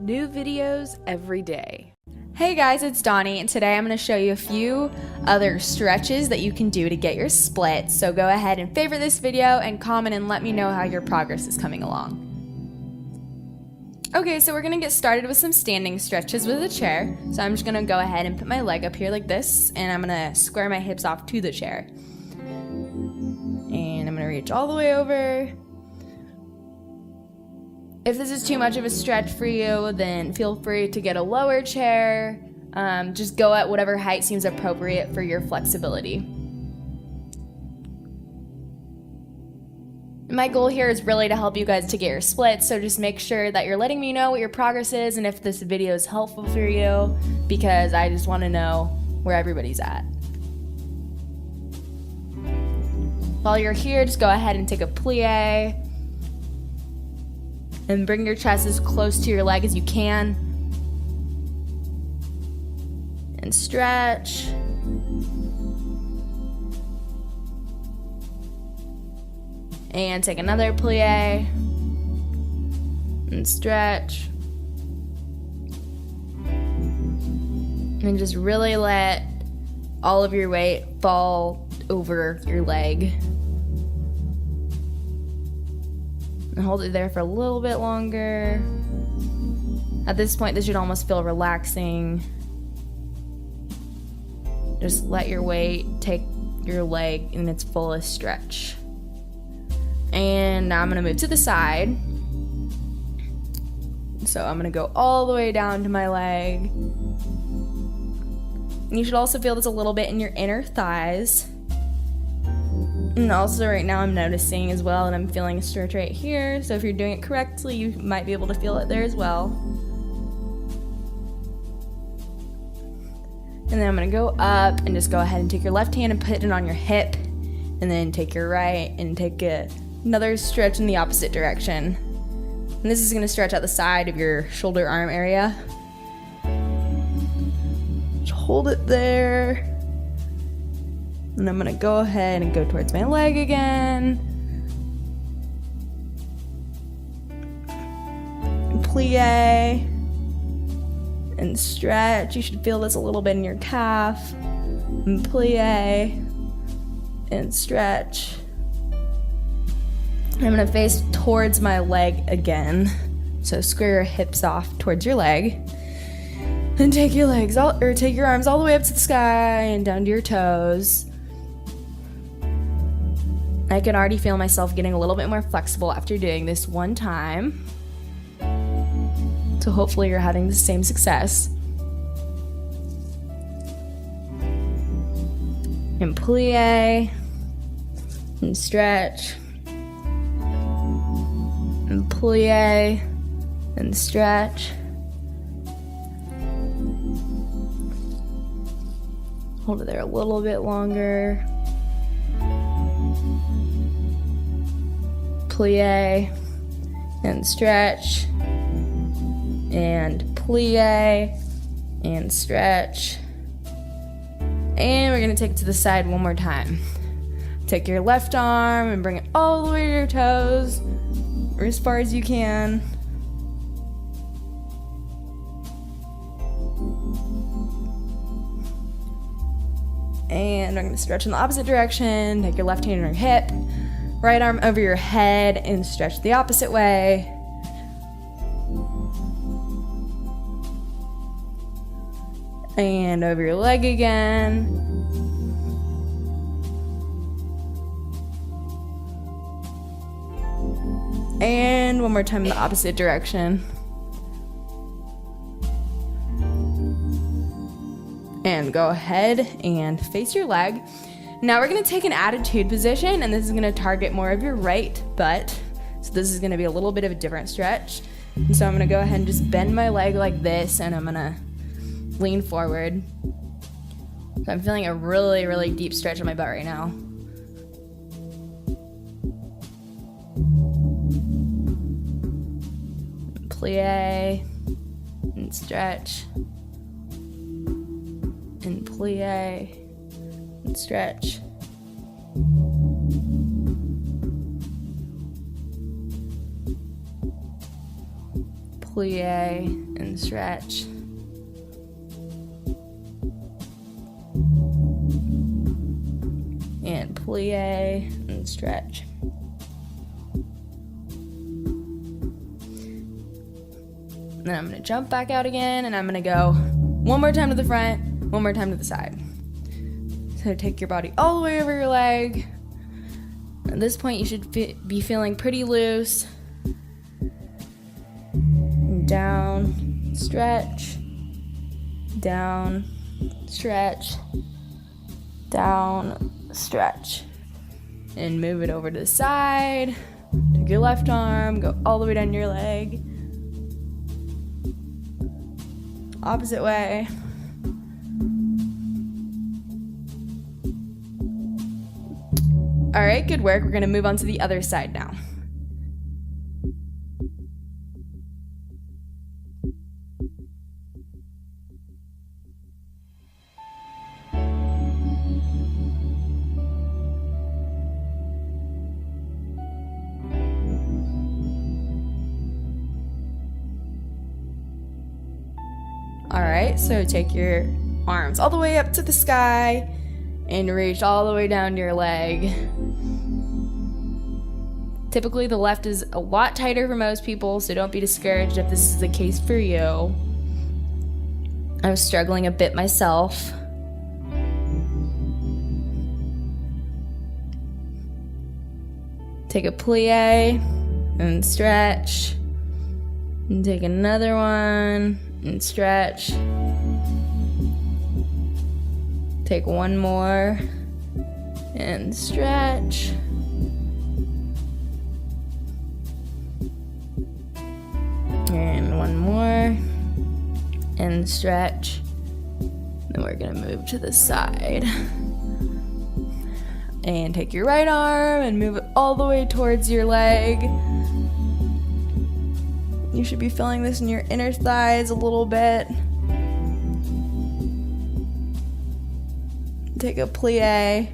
New videos every day. Hey guys, it's Donnie, and today I'm going to show you a few other stretches that you can do to get your splits. So go ahead and favorite this video and comment and let me know how your progress is coming along. Okay, so we're going to get started with some standing stretches with a chair. So I'm just going to go ahead and put my leg up here like this, and I'm going to square my hips off to the chair. And I'm going to reach all the way over. If this is too much of a stretch for you, then feel free to get a lower chair. Just go at whatever height seems appropriate for your flexibility. My goal here is really to help you guys to get your splits, so just make sure that you're letting me know what your progress is and if this video is helpful for you, because I just want to know where everybody's at. While you're here, just go ahead and take a plie. And bring your chest as close to your leg as you can. And stretch. And take another plie. And stretch. And just really let all of your weight fall over your leg. And hold it there for a little bit longer. At this point, this should almost feel relaxing. Just let your weight take your leg in its fullest stretch. And now I'm gonna move to the side. So I'm gonna go all the way down to my leg. And you should also feel this a little bit in your inner thighs. And also right now I'm noticing as well, and I'm feeling a stretch right here. So if you're doing it correctly, you might be able to feel it there as well. And then I'm gonna go up and just go ahead and take your left hand and put it on your hip. And then take your right and take another stretch in the opposite direction. And this is gonna stretch out the side of your shoulder arm area. Just hold it there. And I'm gonna go ahead and go towards my leg again. And plie. And stretch. You should feel this a little bit in your calf. And plie. And stretch. I'm gonna face towards my leg again. So square your hips off towards your leg. And take your take your arms all the way up to the sky and down to your toes. I can already feel myself getting a little bit more flexible after doing this one time. So hopefully you're having the same success. And plie. And stretch. And plie. And stretch. Hold it there a little bit longer. Plie and stretch and plie and stretch, and we're gonna take it to the side one more time. Take your left arm and bring it all the way to your toes, or as far as you can. And we're gonna stretch in the opposite direction. Take your left hand on your hip. Right arm over your head and stretch the opposite way. And over your leg again. And one more time in the opposite direction. And go ahead and face your leg. Now we're gonna take an attitude position, and this is gonna target more of your right butt. So this is gonna be a little bit of a different stretch. And so I'm gonna go ahead and just bend my leg like this, and I'm gonna lean forward. So I'm feeling a really, really deep stretch in my butt right now. Plie, and stretch, and plie, and stretch. plie, and stretch. And plie, and stretch. Then I'm gonna jump back out again, and I'm gonna go one more time to the front, one more time to the side. So take your body all the way over your leg. At this point, you should be feeling pretty loose. Down, stretch, down, stretch, down, stretch. And move it over to the side. Take your left arm, go all the way down your leg. Opposite way. All right, good work. We're gonna move on to the other side now. All right, so take your arms all the way up to the sky and reach all the way down your leg. Typically, the left is a lot tighter for most people, so don't be discouraged if this is the case for you. I was struggling a bit myself. Take a plie and stretch. And take another one and stretch. Take one more and stretch. And one more and stretch. Then we're gonna move to the side. And take your right arm and move it all the way towards your leg. You should be feeling this in your inner thighs a little bit. Take a plie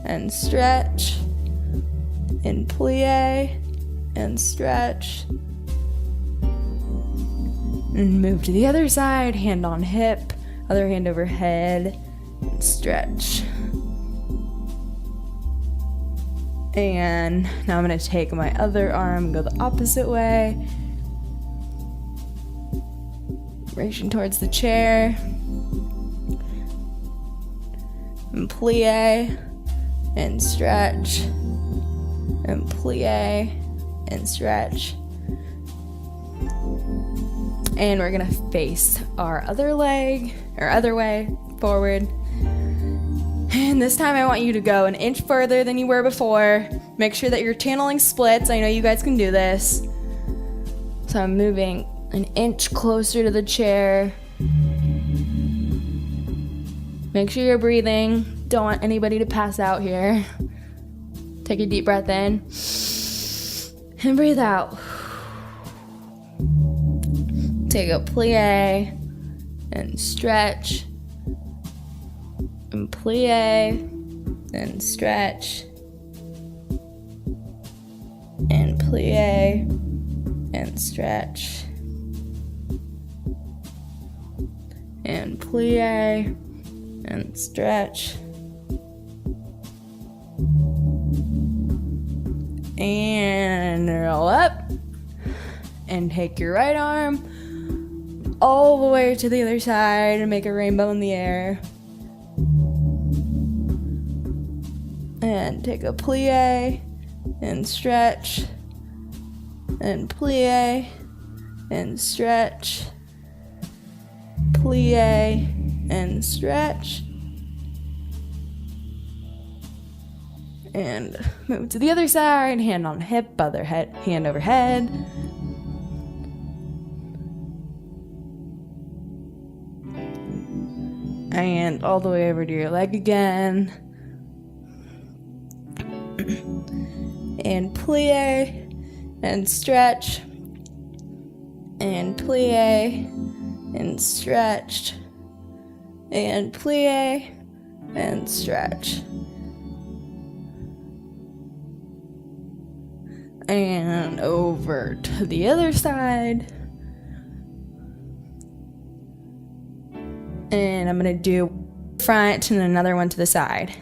and stretch, and plie and stretch. And move to the other side, hand on hip, other hand over head, and stretch. And now I'm gonna take my other arm and go the opposite way. Reaching towards the chair. And plie and stretch. And plie and stretch. And we're gonna face our other leg, or other way, forward. And this time I want you to go an inch further than you were before. Make sure that you're channeling splits. I know you guys can do this. So I'm moving an inch closer to the chair. Make sure you're breathing. Don't want anybody to pass out here. Take a deep breath in. And breathe out. Take a plie and stretch. And plie and stretch. And plie and stretch. And plie and stretch. And roll up. And take your right arm all the way to the other side and make a rainbow in the air. And take a plie and stretch. And plie and stretch. Plie and stretch. And move to the other side, hand on hip, other head, hand over head. And all the way over to your leg again. And plie and stretch. And plie and stretch. And plie and stretch. And over to the other side. And I'm gonna do front and another one to the side.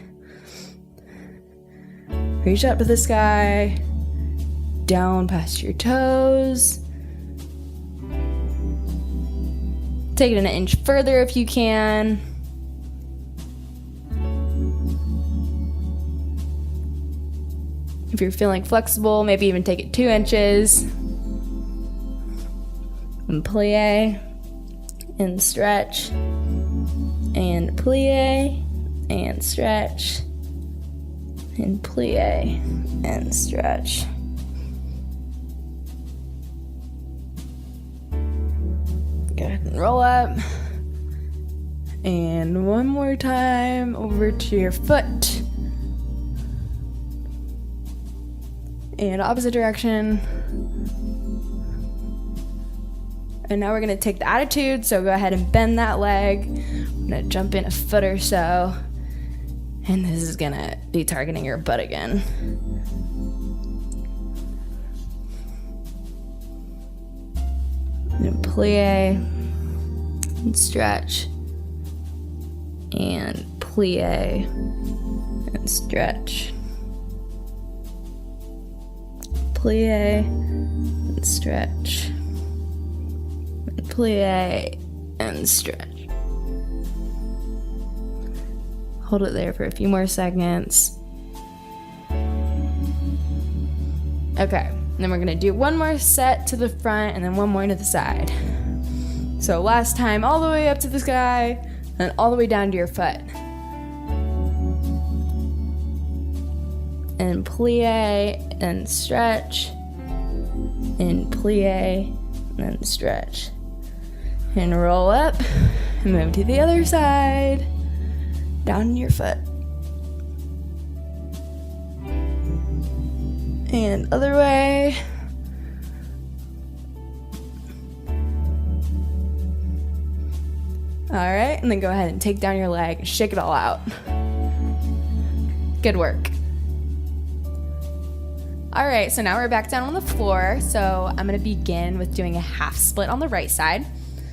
Reach up to the sky, down past your toes. Take it an inch further if you can. If you're feeling flexible, maybe even take it 2 inches. And plie, and stretch, and plie, and stretch, and plie, and stretch. Go ahead and roll up. And one more time over to your foot. And opposite direction. And now we're gonna take the attitude, so go ahead and bend that leg. I'm gonna jump in a foot or so. And this is gonna be targeting your butt again. And plie, and stretch, and plie, and stretch. Plie, and stretch. And plie, and stretch. Hold it there for a few more seconds. Okay, and then we're gonna do one more set to the front and then one more to the side. So last time, all the way up to the sky and all the way down to your foot. And plie and stretch, and plie and stretch. And roll up, and move to the other side, down your foot. And other way. All right, and then go ahead and take down your leg and shake it all out. Good work. All right, so now we're back down on the floor. So I'm gonna begin with doing a half split on the right side.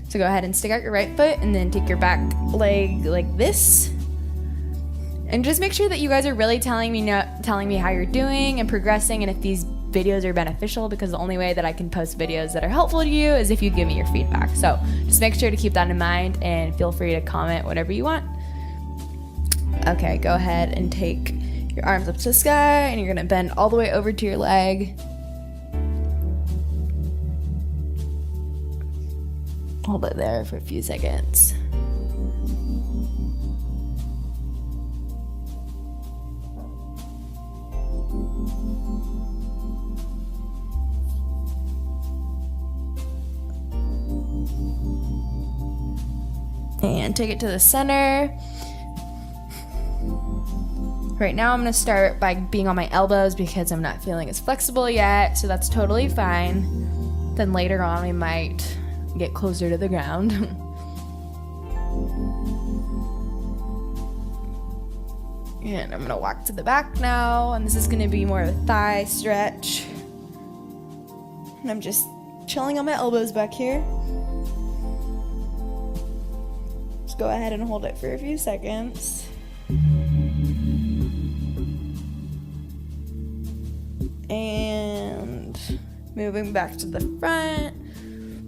So go ahead and stick out your right foot and then take your back leg like this. And just make sure that you guys are really telling me how you're doing and progressing, and if these videos are beneficial, because the only way that I can post videos that are helpful to you is if you give me your feedback. So just make sure to keep that in mind and feel free to comment whatever you want. Okay, go ahead and take your arms up to the sky, and you're gonna bend all the way over to your leg. Hold it there for a few seconds. And take it to the center. Right now I'm gonna start by being on my elbows because I'm not feeling as flexible yet, so that's totally fine. Then later on we might get closer to the ground. And I'm gonna walk to the back now, and this is gonna be more of a thigh stretch. And I'm just chilling on my elbows back here. Just go ahead and hold it for a few seconds. And moving back to the front,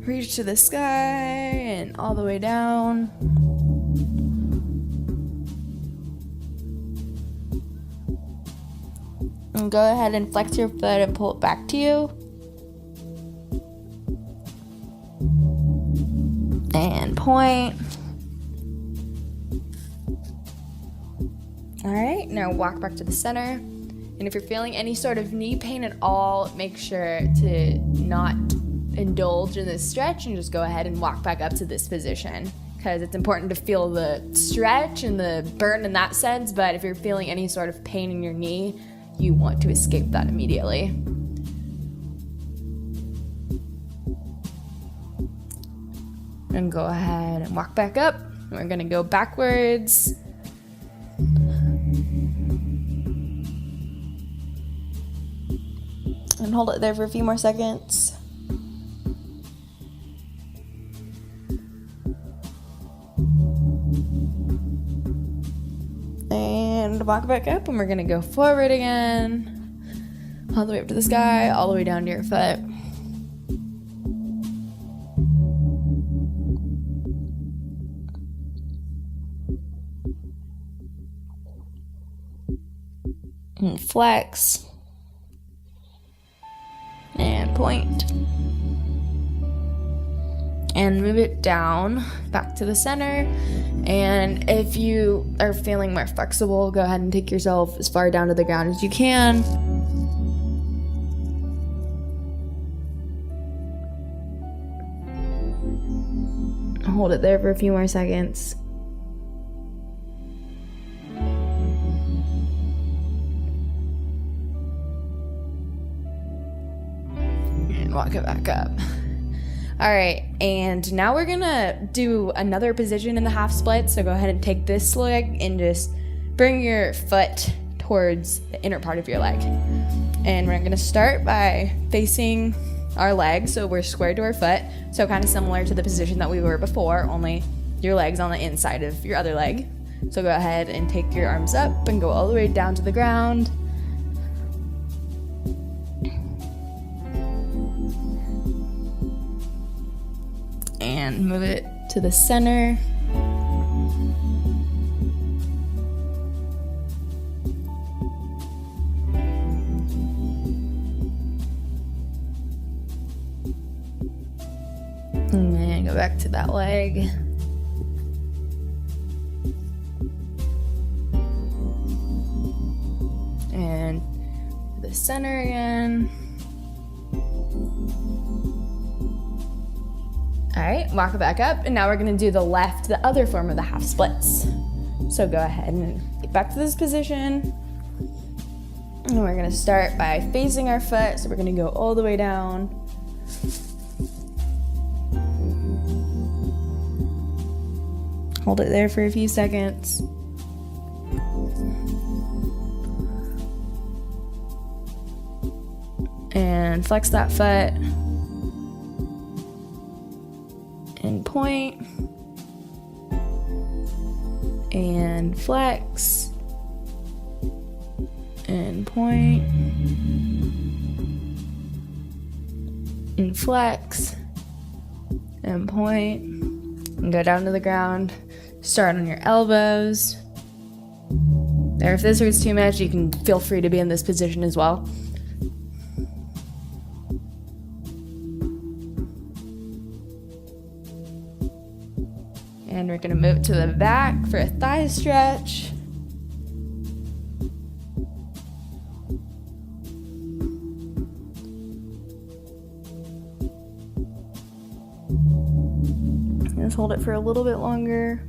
reach to the sky and all the way down. And go ahead and flex your foot and pull it back to you. And point. All right, now walk back to the center. And if you're feeling any sort of knee pain at all, make sure to not indulge in this stretch and just go ahead and walk back up to this position, because it's important to feel the stretch and the burn in that sense. But if you're feeling any sort of pain in your knee, you want to escape that immediately. And go ahead and walk back up. We're gonna go backwards. And hold it there for a few more seconds. And walk back up, and we're gonna go forward again. All the way up to the sky, all the way down to your foot. And flex. And point. And move it down back to the center. And if you are feeling more flexible, go ahead and take yourself as far down to the ground as you can. Hold it there for a few more seconds. And walk it back up. All right, and now we're gonna do another position in the half split. So go ahead and take this leg and just bring your foot towards the inner part of your leg. And we're gonna start by facing our legs, so we're square to our foot. So kind of similar to the position that we were before, only your leg's on the inside of your other leg. So go ahead and take your arms up and go all the way down to the ground. And move it to the center. And then go back to that leg. And to the center again. All right, walk it back up, and now we're gonna do the other form of the half splits. So go ahead and get back to this position. And we're gonna start by facing our foot, so we're gonna go all the way down. Hold it there for a few seconds. And flex that foot. And point. And flex. And point. And flex. And point. And go down to the ground. Start on your elbows. There, if this hurts too much, you can feel free to be in this position as well. And we're gonna move to the back for a thigh stretch. Just hold it for a little bit longer.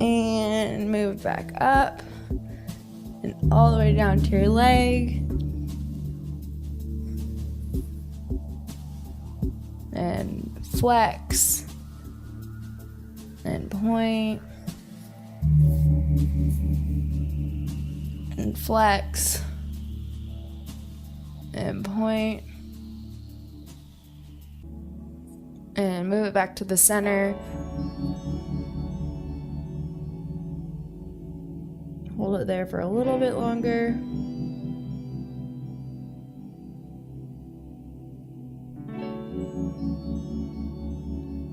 And move back up. And all the way down to your leg. And flex. And point. And flex. And point. And move it back to the center. Hold it there for a little bit longer.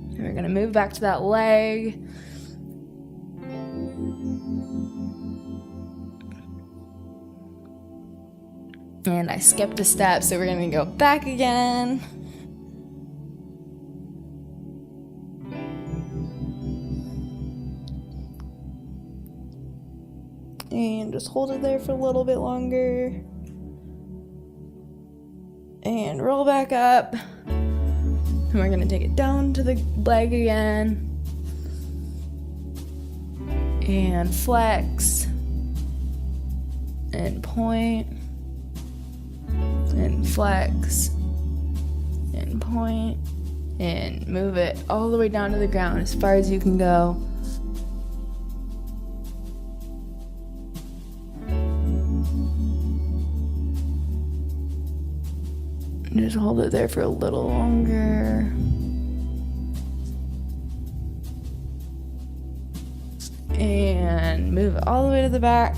And we're gonna move back to that leg. And I skipped a step, so we're gonna go back again. And just hold it there for a little bit longer. And roll back up. And we're gonna take it down to the leg again. And flex. And point. And flex. And point. And move it all the way down to the ground as far as you can go. Just hold it there for a little longer. and move it all the way to the back.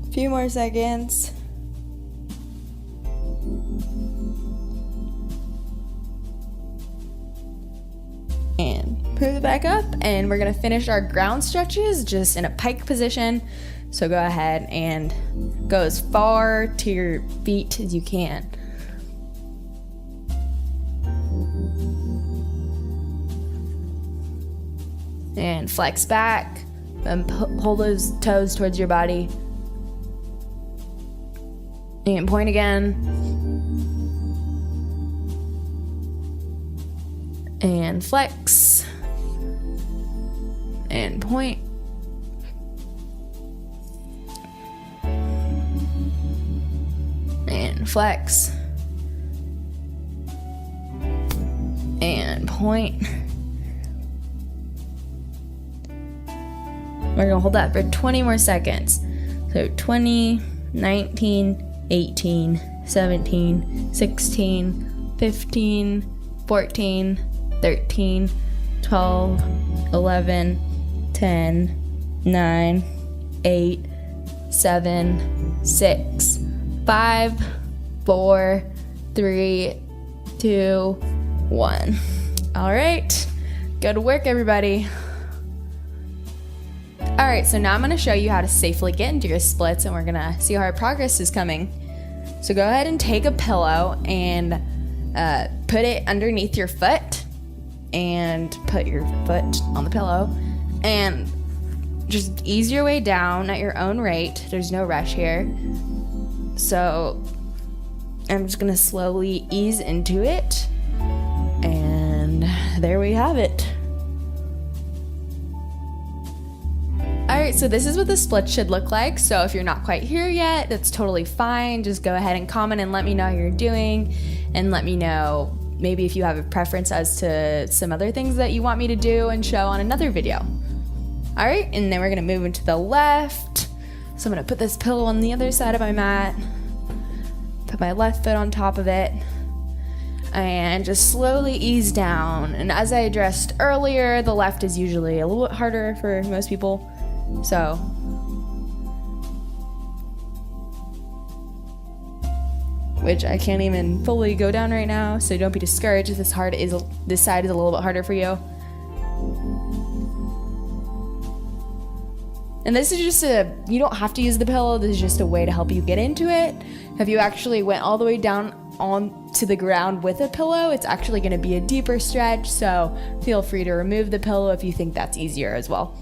A few more seconds. And move it back up, and we're gonna finish our ground stretches just in a pike position. So go ahead and go as far to your feet as you can. And flex back and pull those toes towards your body. And point again. And flex. And point. And flex. And point. We're gonna hold that for 20 more seconds. So 20, 19, 18, 17, 16, 15, 14, 13, 12, 11, 10, 9, 8, 7, 6, 5, 4, 3, 2, 1. All right, good work, everybody. All right, so now I'm gonna show you how to safely get into your splits, and we're gonna see how our progress is coming. So go ahead and take a pillow and put it underneath your foot, and put your foot on the pillow, and just ease your way down at your own rate. There's no rush here. So I'm just gonna slowly ease into it, and there we have it. Alright, so this is what the split should look like. So if you're not quite here yet, that's totally fine. Just go ahead and comment and let me know how you're doing, and let me know maybe if you have a preference as to some other things that you want me to do and show on another video. Alright, and then we're gonna move into the left. So I'm gonna put this pillow on the other side of my mat, put my left foot on top of it, and just slowly ease down. And as I addressed earlier, the left is usually a little bit harder for most people. So which I can't even fully go down right now, so don't be discouraged if this side is a little bit harder for you. And this is just you don't have to use the pillow, this is just a way to help you get into it. If you actually went all the way down onto the ground with a pillow, it's actually going to be a deeper stretch, so feel free to remove the pillow if you think that's easier as well.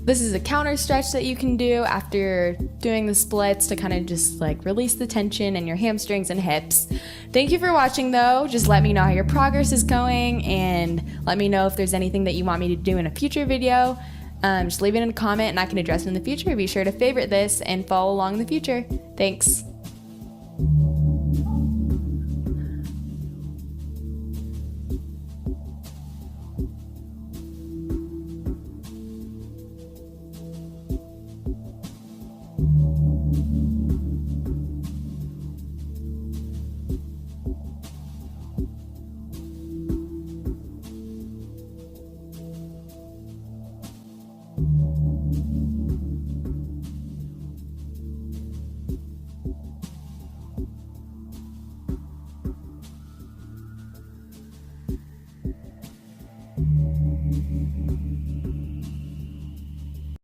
This is a counter stretch that you can do after doing the splits to kind of just like release the tension in your hamstrings and hips. Thank you for watching though. Just let me know how your progress is going, and let me know if there's anything that you want me to do in a future video. Just leave it in a comment and I can address it in the future. Be sure to favorite this and follow along in the future. Thanks.